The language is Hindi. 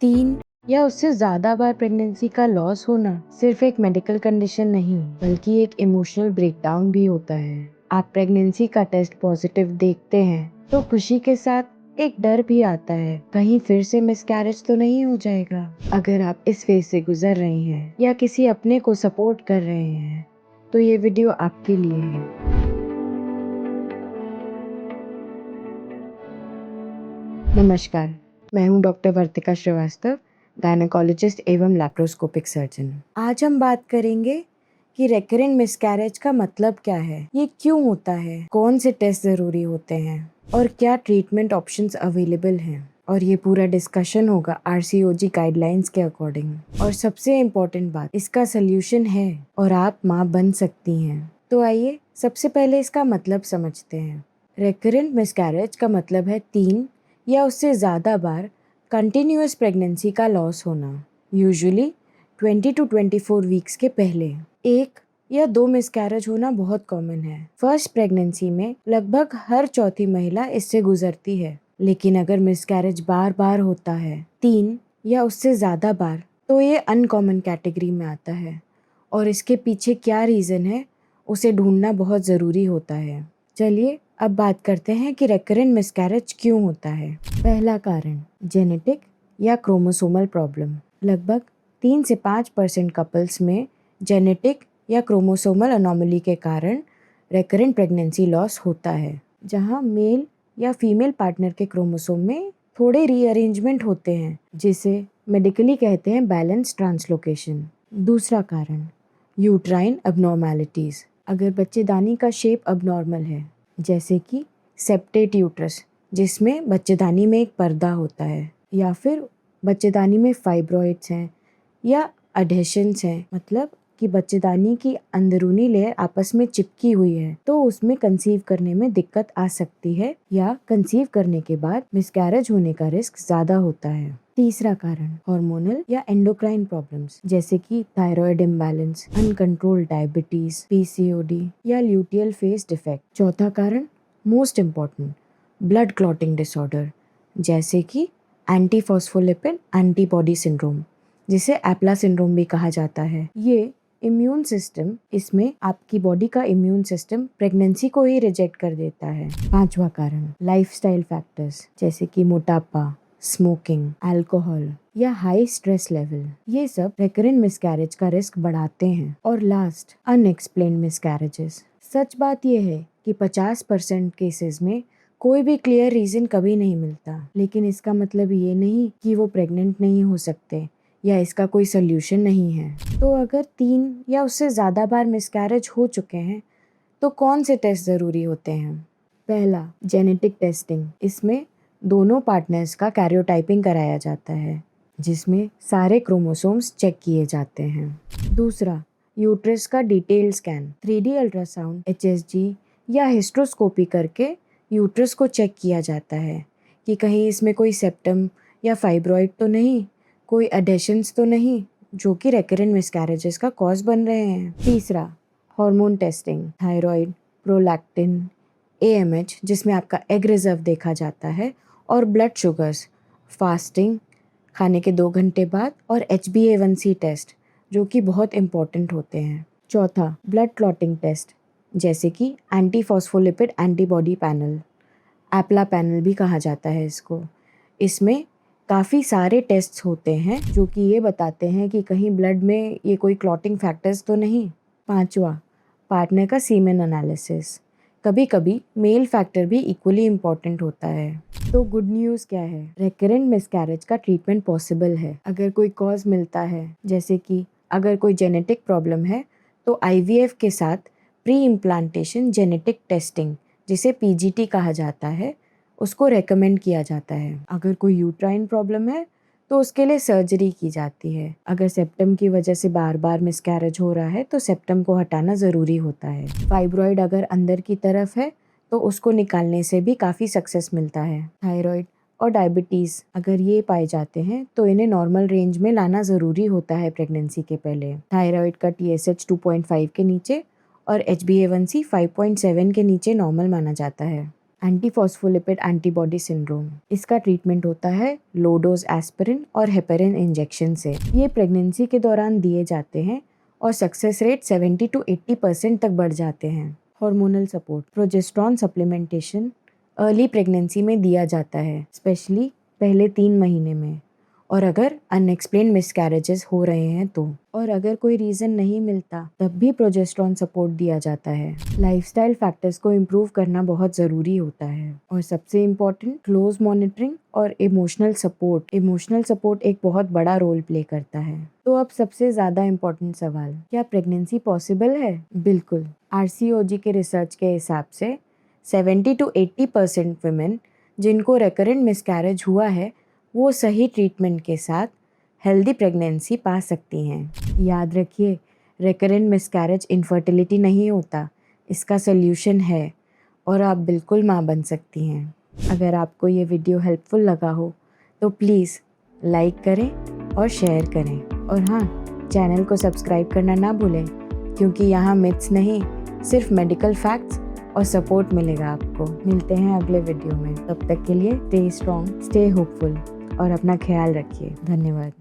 3 या उससे ज़्यादा बार प्रेगनेंसी का लॉस होना सिर्फ एक मेडिकल कंडीशन नहीं बल्कि एक इमोशनल ब्रेकडाउन भी होता है। आप प्रेगनेंसी का टेस्ट पॉजिटिव देखते हैं तो खुशी के साथ एक डर भी आता है, कहीं फिर से मिसकैरेज तो नहीं हो जाएगा। अगर आप इस फेज से गुजर रही हैं या किसी अपने को सपोर्ट कर रहे हैं तो ये वीडियो आपके लिए है। नमस्कार, मैं हूं डॉक्टर वर्तिका श्रीवास्तव, गायनेकोलॉजिस्ट एवं लैप्रोस्कोपिक सर्जन। आज हम बात करेंगे कि रेकरेंट मिसकैरेज का मतलब क्या है, ये क्यों होता है, कौन से टेस्ट ज़रूरी होते हैं और क्या ट्रीटमेंट ऑप्शंस अवेलेबल हैं। और ये पूरा डिस्कशन होगा RCOG गाइडलाइंस के अकॉर्डिंग। और सबसे इम्पोर्टेंट बात, इसका सोल्यूशन है और आप माँ बन सकती हैं। तो आइए सबसे पहले इसका मतलब समझते हैं। रेकरेंट मिसकैरेज का मतलब है 3 या उससे ज़्यादा बार कंटिन्यूअस प्रेगनेंसी का लॉस होना, यूजुअली 20 to 24 वीक्स के पहले। 1 या 2 मिसकैरेज होना बहुत कॉमन है। फर्स्ट प्रेगनेंसी में लगभग हर चौथी महिला इससे गुजरती है, लेकिन अगर मिसकैरेज बार बार होता है 3 या उससे ज़्यादा बार, तो ये अनकॉमन कैटेगरी में आता है और इसके पीछे क्या रीज़न है उसे ढूंढना बहुत ज़रूरी होता है। चलिए अब बात करते हैं कि रेकरेंट मिसकैरेज क्यों होता है। पहला कारण, जेनेटिक या क्रोमोसोमल प्रॉब्लम। लगभग 3 से 5% कपल्स में जेनेटिक या क्रोमोसोमल अनोमली के कारण रेकरेंट प्रेगनेंसी लॉस होता है, जहां मेल या फीमेल पार्टनर के क्रोमोसोम में थोड़े रीअरेंजमेंट होते हैं, जिसे मेडिकली कहते हैं बैलेंस ट्रांसलोकेशन। दूसरा कारण, यूट्राइन अबनॉर्मैलिटीज़। अगर बच्चेदानी का शेप अबनॉर्मल है, जैसे कि सेप्टेट यूट्रस जिसमें बच्चेदानी में एक पर्दा होता है, या फिर बच्चेदानी में फाइब्रॉइड्स हैं या अडहेशंस हैं, मतलब कि बच्चेदानी की अंदरूनी लेयर आपस में चिपकी हुई है, तो उसमें कंसीव करने में दिक्कत आ सकती है या कंसीव करने के बाद मिसकैरेज होने का रिस्क ज़्यादा होता है। तीसरा कारण, हार्मोनल या एंडोक्राइन प्रॉब्लम्स, जैसे कि thyroid imbalance, uncontrolled diabetes, PCOD या ल्यूटियल फेस डिफेक्ट। चौथा कारण, most important, blood clotting disorder, जैसे कि एंटीफॉस्फोलिपिड एंटीबॉडी सिंड्रोम, जिसे एप्ला सिंड्रोम भी कहा जाता है। ये इम्यून सिस्टम, इसमें आपकी बॉडी का इम्यून सिस्टम प्रेगनेंसी को ही रिजेक्ट कर देता है। पांचवा कारण, लाइफस्टाइल फैक्टर्स, जैसे कि मोटापा, स्मोकिंग, अल्कोहल या हाई स्ट्रेस लेवल, ये सब रेकरेंट मिसकैरेज का रिस्क बढ़ाते हैं। और लास्ट, अनएक्सप्लेन्ड मिसकैरेजेस। सच बात यह है कि 50% केसेस में कोई भी क्लियर रीजन कभी नहीं मिलता, लेकिन इसका मतलब ये नहीं कि वो प्रेग्नेंट नहीं हो सकते या इसका कोई सोल्यूशन नहीं है। तो अगर 3 या उससे ज़्यादा बार मिसकैरेज हो चुके हैं तो कौन से टेस्ट ज़रूरी होते हैं। पहला, जेनेटिक टेस्टिंग। इसमें दोनों पार्टनर्स का कैरियोटाइपिंग कराया जाता है, जिसमें सारे क्रोमोसोम्स चेक किए जाते हैं। दूसरा, यूट्रस का detail scan, 3D ultrasound, HSG या हिस्ट्रोस्कोपी करके यूट्रस को चेक किया जाता है कि कहीं इसमें कोई सेप्टम या फाइब्रॉइड तो नहीं, कोई एडेशंस तो नहीं, जो कि रेकरेंट मिसकैरेजेस का कॉज बन रहे हैं। तीसरा, hormone testing, thyroid, prolactin, AMH, जिसमें आपका एग रिजर्व देखा जाता है, और ब्लड शुगर्स, फास्टिंग, खाने के 2 घंटे बाद, और HbA1c टेस्ट, जो कि बहुत इम्पॉर्टेंट होते हैं। चौथा, ब्लड क्लॉटिंग टेस्ट, जैसे कि एंटीफॉस्फोलिपिड एंटीबॉडी पैनल, एप्ला पैनल भी कहा जाता है इसको। इसमें काफ़ी सारे टेस्ट्स होते हैं जो कि ये बताते हैं कि कहीं ब्लड में ये कोई क्लॉटिंग फैक्टर्स तो नहीं। पांचवा, पार्टनर का सीमेन एनालिसिस। कभी कभी मेल फैक्टर भी इक्वली इम्पॉर्टेंट होता है। तो गुड न्यूज़ क्या है, रेकरेंट मिसकैरेज का ट्रीटमेंट पॉसिबल है अगर कोई कॉज मिलता है, जैसे कि अगर कोई जेनेटिक प्रॉब्लम है तो IVF के साथ प्री इम्प्लांटेशन जेनेटिक टेस्टिंग, जिसे PGT कहा जाता है, उसको रेकमेंड किया जाता है। अगर कोई यूट्राइन प्रॉब्लम है तो उसके लिए सर्जरी की जाती है। अगर सेप्टम की वजह से बार बार मिसकैरेज हो रहा है तो सेप्टम को हटाना ज़रूरी होता है। फाइब्रॉइड अगर अंदर की तरफ है तो उसको निकालने से भी काफ़ी सक्सेस मिलता है। थायराइड और डायबिटीज़ अगर ये पाए जाते हैं तो इन्हें नॉर्मल रेंज में लाना ज़रूरी होता है प्रेगनेंसी के पहले। थायराइड का TSH 2.5 के नीचे और HbA1c 5.7 के नीचे नॉर्मल माना जाता है। Antiphospholipid antibody syndrome. इसका ट्रीटमेंट होता है लो डोज एस्पिरिन और हेपेरिन इंजेक्शन से। ये प्रेगनेंसी के दौरान दिए जाते हैं और सक्सेस रेट 70 to 80% तक बढ़ जाते हैं। Hormonal support, progesterone supplementation early pregnancy में दिया जाता है, स्पेशली पहले 3 महीने में, और अगर अनएक्सप्लेन्ड मिसकैरेजेस हो रहे हैं तो, और अगर कोई रीज़न नहीं मिलता तब भी प्रोजेस्टेरॉन सपोर्ट दिया जाता है। लाइफस्टाइल फैक्टर्स को इम्प्रूव करना बहुत ज़रूरी होता है, और सबसे इम्पॉर्टेंट क्लोज मॉनिटरिंग और इमोशनल सपोर्ट। इमोशनल सपोर्ट एक बहुत बड़ा रोल प्ले करता है। तो अब सबसे ज़्यादा इम्पॉर्टेंट सवाल, क्या प्रेगनेंसी पॉसिबल है? बिल्कुल। RCOG के रिसर्च के हिसाब से 70 to 80% वुमेन जिनको रिकरेंट मिसकैरेज हुआ है वो सही ट्रीटमेंट के साथ हेल्दी प्रेगनेंसी पा सकती हैं। याद रखिए, रिकरेंट मिसकैरेज इनफर्टिलिटी नहीं होता, इसका सल्यूशन है और आप बिल्कुल माँ बन सकती हैं। अगर आपको ये वीडियो हेल्पफुल लगा हो तो प्लीज़ लाइक करें और शेयर करें, और हाँ, चैनल को सब्सक्राइब करना ना भूलें, क्योंकि यहाँ मिथ्स नहीं, सिर्फ मेडिकल फैक्ट्स और सपोर्ट मिलेगा आपको। मिलते हैं अगले वीडियो में, तब तक के लिए स्टे स्ट्रॉन्ग, स्टे होपफुल और अपना ख्याल रखिए। धन्यवाद।